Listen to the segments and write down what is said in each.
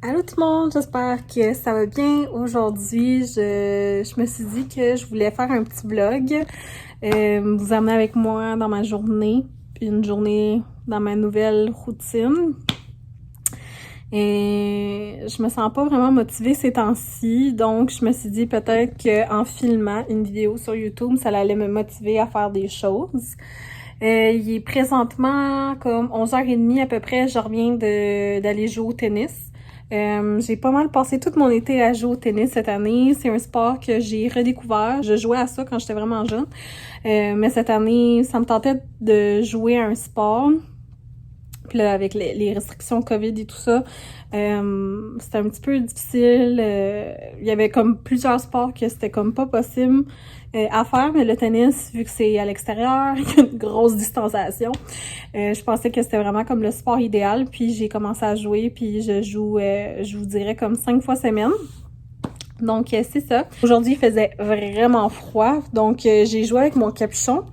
Allô tout le monde, j'espère que ça va bien. Aujourd'hui, je me suis dit que je voulais faire un petit vlog, vous amener avec moi dans ma journée, puis une journée dans ma nouvelle routine. Et je me sens pas vraiment motivée ces temps-ci, donc je me suis dit peut-être qu'en filmant une vidéo sur YouTube, ça allait me motiver à faire des choses. Il est présentement comme 11h30 à peu près, je reviens d'aller jouer au tennis. J'ai pas mal passé tout mon été à jouer au tennis cette année. C'est un sport que j'ai redécouvert. Je jouais à ça quand j'étais vraiment jeune. Mais cette année, ça me tentait de jouer à un sport. Puis là, avec les restrictions COVID et tout ça, c'était un petit peu difficile. Il y avait comme plusieurs sports que c'était comme pas possible à faire, mais le tennis, vu que c'est à l'extérieur, il y a une grosse distanciation, je pensais que c'était vraiment comme le sport idéal. Puis j'ai commencé à jouer, puis je vous dirais comme 5 fois semaine. Donc c'est ça. Aujourd'hui, il faisait vraiment froid, donc j'ai joué avec mon capuchon.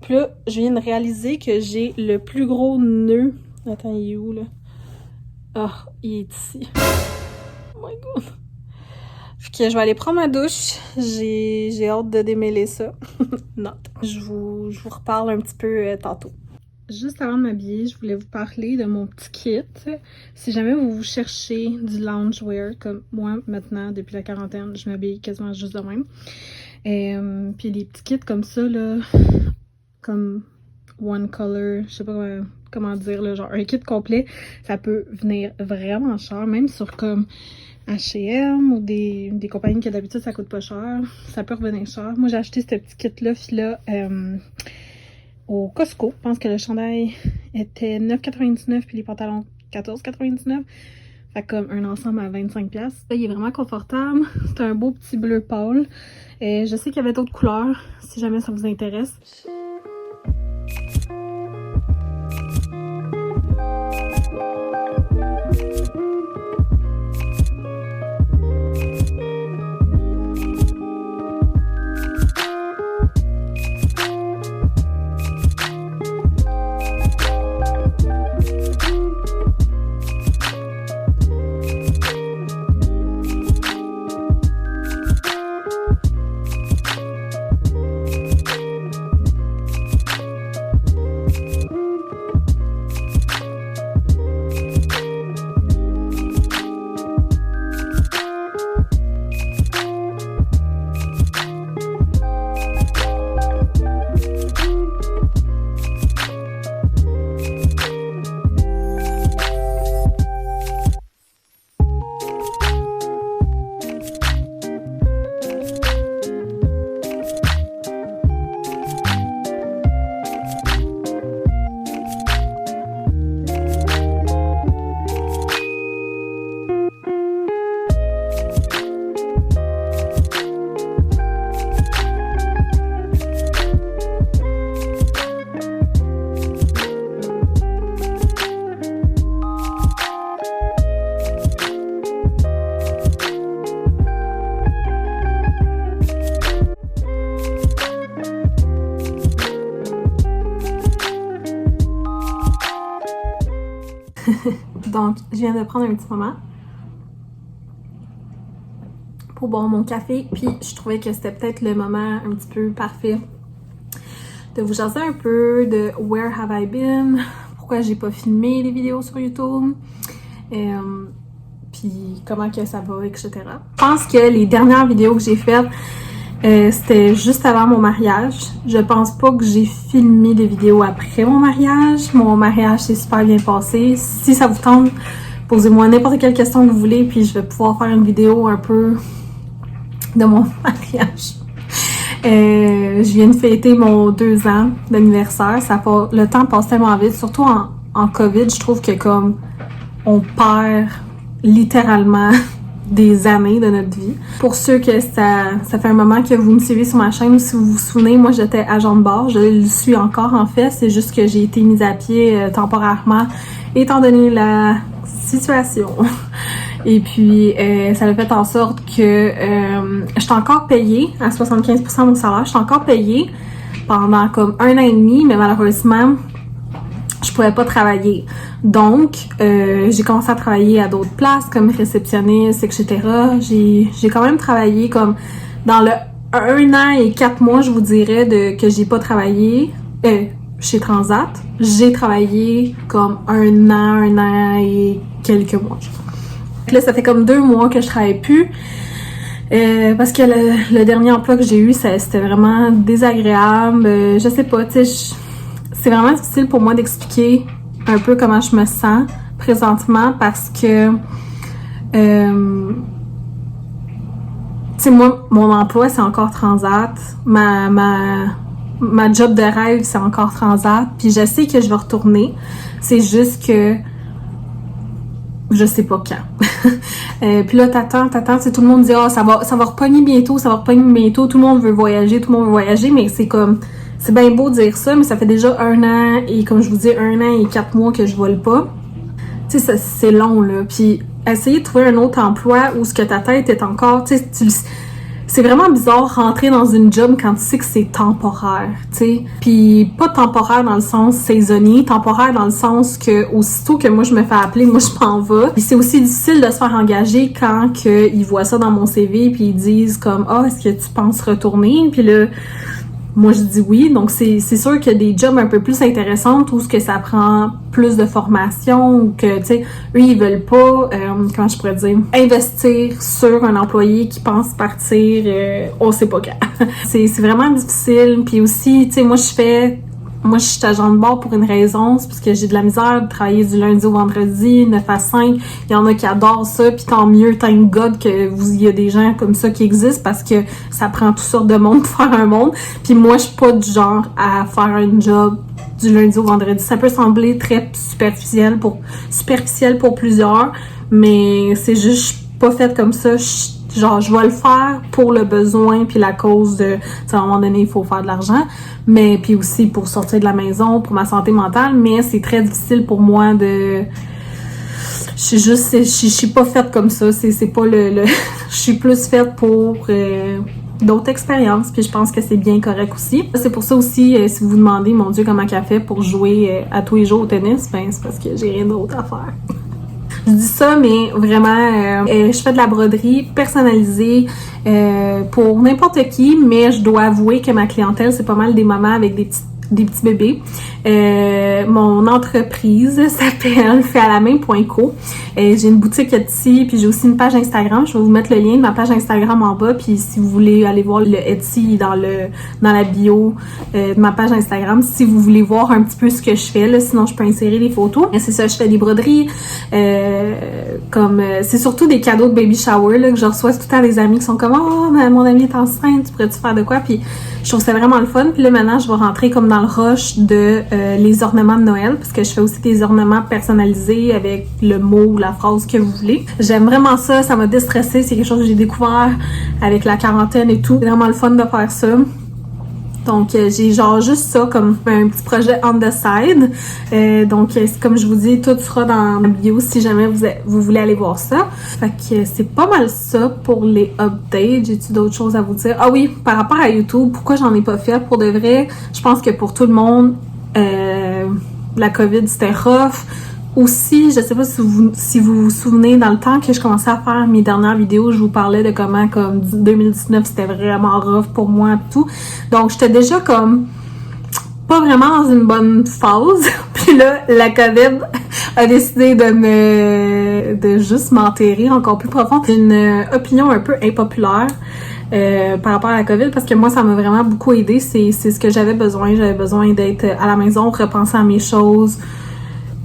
Puis là, je viens de réaliser que j'ai le plus gros nœud. Attends, il est où, là? Ah, il est ici. Oh my god. Fait que je vais aller prendre ma douche. J'ai hâte de démêler ça. Non. Je vous reparle un petit peu tantôt. Juste avant de m'habiller, je voulais vous parler de mon petit kit. Si jamais vous cherchez du loungewear, comme moi maintenant, depuis la quarantaine, je m'habille quasiment juste de même. Puis les petits kits comme ça, là, comme one color, je sais pas comment dire, là, genre un kit complet, ça peut venir vraiment cher, même sur comme H&M ou des compagnies que d'habitude ça coûte pas cher, ça peut revenir cher. Moi j'ai acheté ce petit kit-là au Costco. Je pense que le chandail était 9,99 puis les pantalons 14,99. Fait comme un ensemble à 25$. Là, il est vraiment confortable. C'est un beau petit bleu pâle. Je sais qu'il y avait d'autres couleurs, si jamais ça vous intéresse. Donc, je viens de prendre un petit moment pour boire mon café, puis je trouvais que c'était peut-être le moment un petit peu parfait de vous jaser un peu de Where Have I Been, pourquoi j'ai pas filmé les vidéos sur YouTube, puis comment que ça va, etc. Je pense que les dernières vidéos que j'ai faites, c'était juste avant mon mariage. Je pense pas que j'ai filmé des vidéos après mon mariage. Mon mariage s'est super bien passé. Si ça vous tente, posez-moi n'importe quelle question que vous voulez, puis je vais pouvoir faire une vidéo un peu de mon mariage. Je viens de fêter mon 2 ans d'anniversaire. Le temps passe tellement vite, surtout en COVID. Je trouve que comme on perd littéralement des années de notre vie. Pour ceux que ça fait un moment que vous me suivez sur ma chaîne, ou si vous vous souvenez, moi j'étais agent de bord, je le suis encore en fait, c'est juste que j'ai été mise à pied temporairement étant donné la situation. Et puis ça a fait en sorte que je suis encore payée à 75% de mon salaire, je suis encore payée pendant comme 1 an et demi, mais malheureusement je pouvais pas travailler. Donc, j'ai commencé à travailler à d'autres places, comme réceptionniste, etc. J'ai quand même travaillé comme dans le 1 an et 4 mois, je vous dirais, que j'ai pas travaillé chez Transat. J'ai travaillé comme 1 an et quelques mois. Là, ça fait comme 2 mois que je travaille plus. Parce que le dernier emploi que j'ai eu, c'était vraiment désagréable. Je sais pas, tu sais, c'est vraiment difficile pour moi d'expliquer un peu comment je me sens présentement parce que, tu sais, moi, mon emploi, c'est encore Transat. Ma job de rêve, c'est encore Transat. Puis je sais que je vais retourner. C'est juste que je sais pas quand. Puis là, t'attends, c'est tout le monde dit « Ah, ça va repogner bientôt, tout le monde veut voyager, mais c'est comme, c'est bien beau de dire ça, mais ça fait déjà 1 an, et comme je vous dis, 1 an et 4 mois que je vole pas. Tu sais, c'est long, là. Puis essayer de trouver un autre emploi où ce que ta tête est encore, tu sais, c'est vraiment bizarre rentrer dans une job quand tu sais que c'est temporaire, tu sais. Puis pas temporaire dans le sens saisonnier, temporaire dans le sens que aussitôt que moi je me fais appeler, moi je m'en vais. Puis c'est aussi difficile de se faire engager quand ils voient ça dans mon CV puis ils disent comme « Ah, est-ce que tu penses retourner? » Puis là, moi je dis oui. Donc c'est sûr qu'il y a des jobs un peu plus intéressantes où ce que ça prend plus de formation ou que, tu sais, eux ils veulent pas, comment je pourrais dire, investir sur un employé qui pense partir, on sait pas quand. c'est vraiment difficile. Puis aussi, tu sais, moi je suis agent de bord pour une raison, c'est parce que j'ai de la misère de travailler du lundi au vendredi, 9 à 5. Il y en a qui adorent ça, puis tant mieux, thank God il y a des gens comme ça qui existent parce que ça prend toutes sortes de monde pour faire un monde. Puis moi, je suis pas du genre à faire un job du lundi au vendredi. Ça peut sembler très superficiel pour plusieurs, mais c'est juste, je suis pas faite comme ça. Genre, je vais le faire pour le besoin puis la cause de, tu sais, à un moment donné, il faut faire de l'argent, mais puis aussi pour sortir de la maison, pour ma santé mentale, mais c'est très difficile pour moi de... Je suis pas faite comme ça, c'est pas je suis plus faite pour d'autres expériences, puis je pense que c'est bien correct aussi. C'est pour ça aussi, si vous vous demandez, mon Dieu, comment qu'elle fait pour jouer à tous les jours au tennis, ben c'est parce que j'ai rien d'autre à faire. Je dis ça, mais vraiment, je fais de la broderie personnalisée pour n'importe qui, mais je dois avouer que ma clientèle, c'est pas mal des mamans avec des petits bébés. Mon entreprise s'appelle faitalamain.co. J'ai une boutique Etsy, puis j'ai aussi une page Instagram. Je vais vous mettre le lien de ma page Instagram en bas, puis si vous voulez aller voir le Etsy dans la bio de ma page Instagram, si vous voulez voir un petit peu ce que je fais, là, sinon je peux insérer des photos. C'est ça, je fais des broderies, c'est surtout des cadeaux de baby shower là, que je reçois tout le temps des amis qui sont comme « Oh, mon amie est enceinte, tu pourrais-tu faire de quoi? » Puis je trouve ça vraiment le fun. Puis là, maintenant, je vais rentrer comme dans le rush de les ornements de Noël, parce que je fais aussi des ornements personnalisés avec le mot ou la phrase que vous voulez. J'aime vraiment ça, ça m'a déstressée. C'est quelque chose que j'ai découvert avec la quarantaine et tout. C'est vraiment le fun de faire ça. Donc, j'ai genre juste ça comme un petit projet on the side. Donc, comme je vous dis, tout sera dans la bio si jamais vous voulez aller voir ça. Fait que c'est pas mal ça pour les updates. J'ai-tu d'autres choses à vous dire? Ah oui, par rapport à YouTube, pourquoi j'en ai pas fait? Pour de vrai, je pense que pour tout le monde, la COVID, c'était rough. Aussi, je sais pas si vous vous souvenez, dans le temps que je commençais à faire mes dernières vidéos, je vous parlais de comment, comme 2019, c'était vraiment rough pour moi et tout. Donc, j'étais déjà comme pas vraiment dans une bonne phase. Puis là, la COVID a décidé de juste m'enterrer encore plus profond. C'est une opinion un peu impopulaire par rapport à la COVID, parce que moi, ça m'a vraiment beaucoup aidé. C'est ce que j'avais besoin. J'avais besoin d'être à la maison, repenser à mes choses,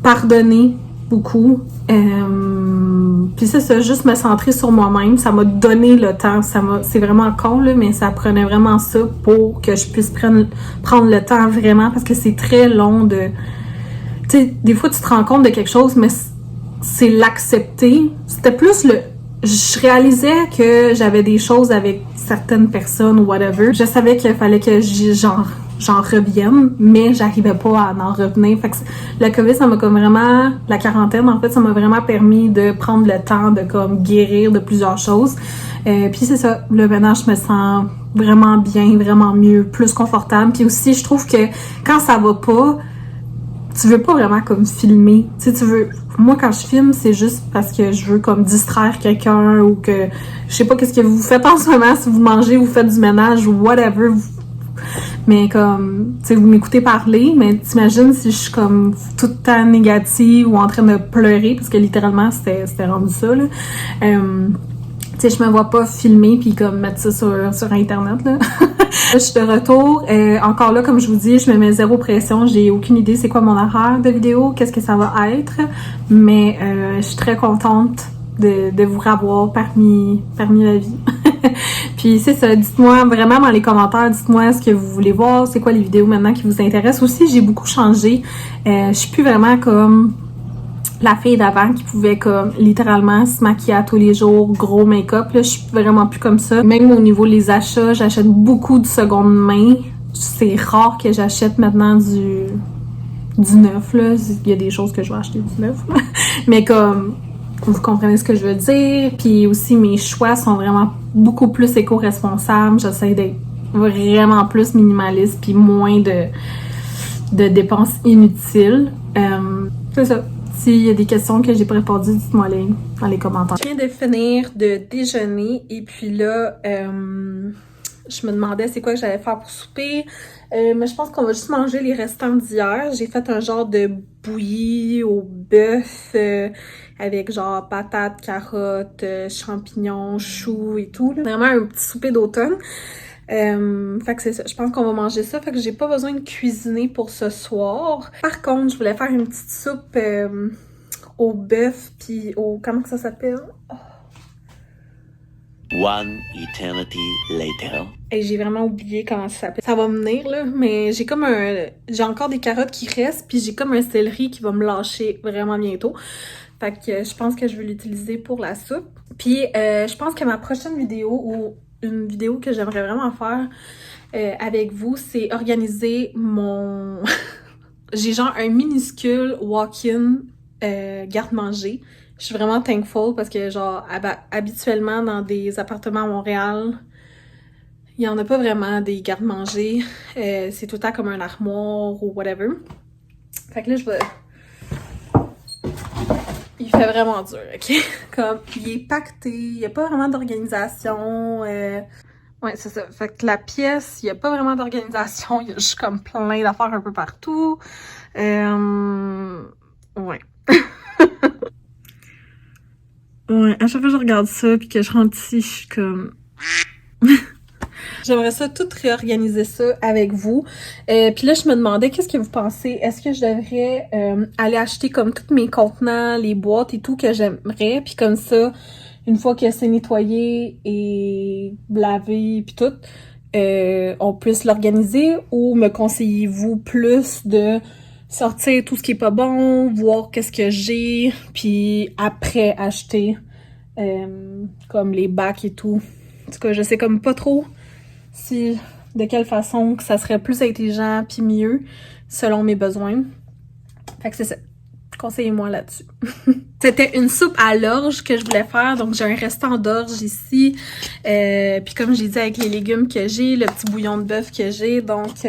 pardonner beaucoup. Puis ça, juste me centrer sur moi-même, ça m'a donné le temps. C'est vraiment con, là, mais ça prenait vraiment ça pour que je puisse prendre le temps vraiment, parce que c'est très long de... Tu sais, des fois, tu te rends compte de quelque chose, mais c'est l'accepter. C'était plus je réalisais que j'avais des choses avec certaines personnes ou whatever. Je savais qu'il fallait que j'en revienne, mais j'arrivais pas à en revenir. Fait que la COVID, ça m'a comme vraiment... La quarantaine, en fait, ça m'a vraiment permis de prendre le temps de comme guérir de plusieurs choses. Puis c'est ça, là, maintenant, je me sens vraiment bien, vraiment mieux, plus confortable. Puis aussi, je trouve que quand ça va pas, tu veux pas vraiment comme filmer. Tu sais, tu veux... Moi, quand je filme, c'est juste parce que je veux comme distraire quelqu'un ou que... Je sais pas qu'est-ce que vous faites en ce moment, si vous mangez, vous faites du ménage ou whatever. Mais comme, tu sais, vous m'écoutez parler, mais t'imagines si je suis comme tout le temps négative ou en train de pleurer, parce que littéralement, c'était rendu ça, là. Tu sais, je me vois pas filmer puis comme mettre ça sur Internet, là. Je suis de retour. Encore là, comme je vous dis, je me mets zéro pression. J'ai aucune idée c'est quoi mon horaire de vidéo, qu'est-ce que ça va être. Mais je suis très contente de vous revoir parmi la vie. Puis c'est ça, dites-moi vraiment dans les commentaires, dites-moi ce que vous voulez voir, c'est quoi les vidéos maintenant qui vous intéressent. Aussi, j'ai beaucoup changé. Je suis plus vraiment comme la fille d'avant qui pouvait comme littéralement se maquiller à tous les jours, gros make-up. Là, je suis vraiment plus comme ça. Même au niveau des achats, j'achète beaucoup de seconde main. C'est rare que j'achète maintenant du neuf, là. Il y a des choses que je vais acheter du neuf, là. Mais comme, vous comprenez ce que je veux dire. Puis aussi, mes choix sont vraiment beaucoup plus éco-responsables. J'essaie d'être vraiment plus minimaliste puis moins de dépenses inutiles. C'est ça. S'il y a des questions que j'ai pas répondu, dites-moi dans les commentaires. Je viens de finir de déjeuner et puis là, je me demandais c'est quoi que j'allais faire pour souper. Mais je pense qu'on va juste manger les restants d'hier. J'ai fait un genre de bouillie au bœuf avec genre patates, carottes, champignons, choux et tout. Là. Vraiment un petit souper d'automne. Fait que c'est ça, je pense qu'on va manger ça, fait que j'ai pas besoin de cuisiner pour ce soir. Par contre, je voulais faire une petite soupe au bœuf puis au... comment que ça s'appelle? One eternity later. Et j'ai vraiment oublié comment ça s'appelle. Ça va me venir là, mais j'ai comme j'ai encore des carottes qui restent puis j'ai comme un céleri qui va me lâcher vraiment bientôt. Fait que je pense que je vais l'utiliser pour la soupe. Puis je pense que ma prochaine vidéo ou une vidéo que j'aimerais vraiment faire avec vous, c'est organiser mon... J'ai genre un minuscule walk-in garde-manger. Je suis vraiment thankful parce que genre habituellement dans des appartements à Montréal, il y en a pas vraiment des garde-manger. C'est tout le temps comme un armoire ou whatever. Fait que là, je vais... Il fait vraiment dur, ok? Comme, il est pacté, il n'y a pas vraiment d'organisation. Ouais, c'est ça. Fait que la pièce, il n'y a pas vraiment d'organisation. Il y a juste comme plein d'affaires un peu partout. Ouais. Ouais, à chaque fois que je regarde ça puis que je rentre ici, je suis comme... J'aimerais ça tout réorganiser ça avec vous. Puis là, je me demandais, qu'est-ce que vous pensez? Est-ce que je devrais aller acheter comme tous mes contenants, les boîtes et tout que j'aimerais? Puis comme ça, une fois que c'est nettoyé et lavé puis tout, on puisse l'organiser? Ou me conseillez-vous plus de sortir tout ce qui est pas bon, voir qu'est-ce que j'ai, puis après acheter comme les bacs et tout? En tout cas, je sais comme pas trop si de quelle façon que ça serait plus intelligent puis mieux selon mes besoins. Fait que c'est ça. Conseillez-moi là-dessus. C'était une soupe à l'orge que je voulais faire. Donc, j'ai un restant d'orge ici. Puis comme j'ai dit, avec les légumes que j'ai, le petit bouillon de bœuf que j'ai. Donc,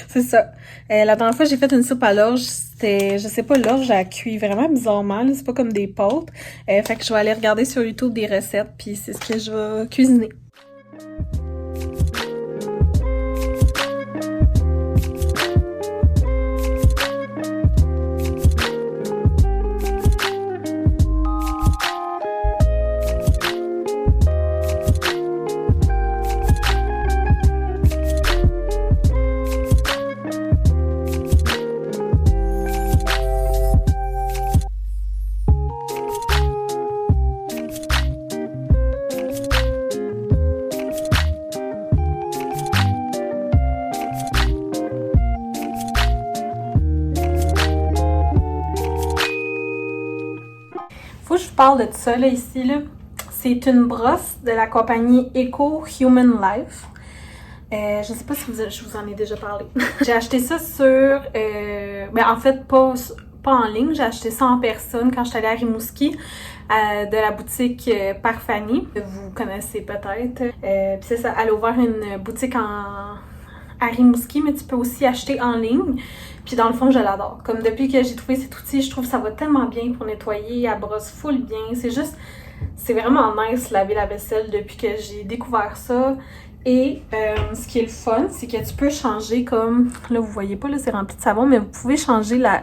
c'est ça. La dernière fois, j'ai fait une soupe à l'orge. C'était, je sais pas, l'orge a cuit vraiment bizarrement. C'est pas comme des pâtes. Fait que je vais aller regarder sur YouTube des recettes. Puis c'est ce que je vais cuisiner. Faut que je vous parle de ça là, ici. Là. C'est une brosse de la compagnie Eco Human Life. Je sais pas si je vous en ai déjà parlé. J'ai acheté ça sur... ben en fait, pas en ligne. J'ai acheté ça en personne quand je suis allée à Rimouski. De la boutique Par Fanny. Vous connaissez peut-être. Puis c'est ça, elle a ouvert une boutique à Rimouski, mais tu peux aussi acheter en ligne. Puis dans le fond, je l'adore. Comme depuis que j'ai trouvé cet outil, je trouve que ça va tellement bien pour nettoyer, elle brosse full bien. C'est vraiment nice laver la vaisselle depuis que j'ai découvert ça. Et ce qui est le fun, c'est que tu peux changer comme, là vous voyez pas, là c'est rempli de savon, mais vous pouvez changer la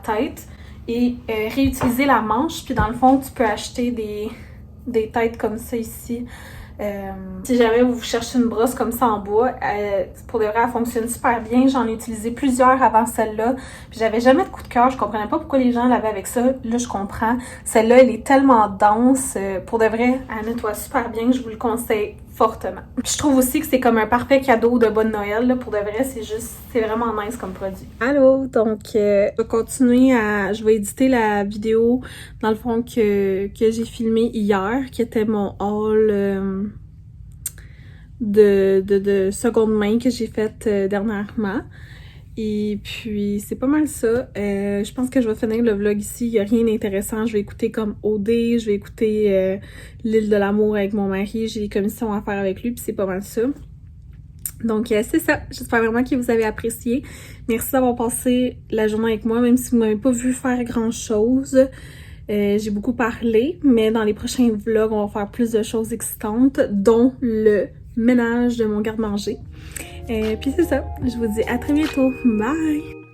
tête et réutiliser la manche. Puis dans le fond, tu peux acheter des têtes comme ça ici. Si jamais vous cherchez une brosse comme ça en bois, pour de vrai, elle fonctionne super bien. J'en ai utilisé plusieurs avant celle-là. Puis j'avais jamais de coup de cœur. Je comprenais pas pourquoi les gens l'avaient avec ça. Là, je comprends. Celle-là, elle est tellement dense. Pour de vrai, elle nettoie super bien. Je vous le conseille fortement. Puis je trouve aussi que c'est comme un parfait cadeau de bonne Noël. Là. Pour de vrai, c'est vraiment nice comme produit. Allô! Donc, je vais continuer je vais éditer la vidéo, dans le fond, que j'ai filmée hier, qui était mon haul de seconde main que j'ai faite dernièrement. Et puis, c'est pas mal ça. Je pense que je vais finir le vlog ici. Il n'y a rien d'intéressant. Je vais écouter comme OD, je vais écouter L'île de l'amour avec mon mari. J'ai des commissions à faire avec lui, puis c'est pas mal ça. Donc, c'est ça. J'espère vraiment que vous avez apprécié. Merci d'avoir passé la journée avec moi, même si vous m'avez pas vu faire grand-chose. J'ai beaucoup parlé, mais dans les prochains vlogs, on va faire plus de choses excitantes, dont le ménage de mon garde-manger. Puis c'est ça. Je vous dis à très bientôt. Bye!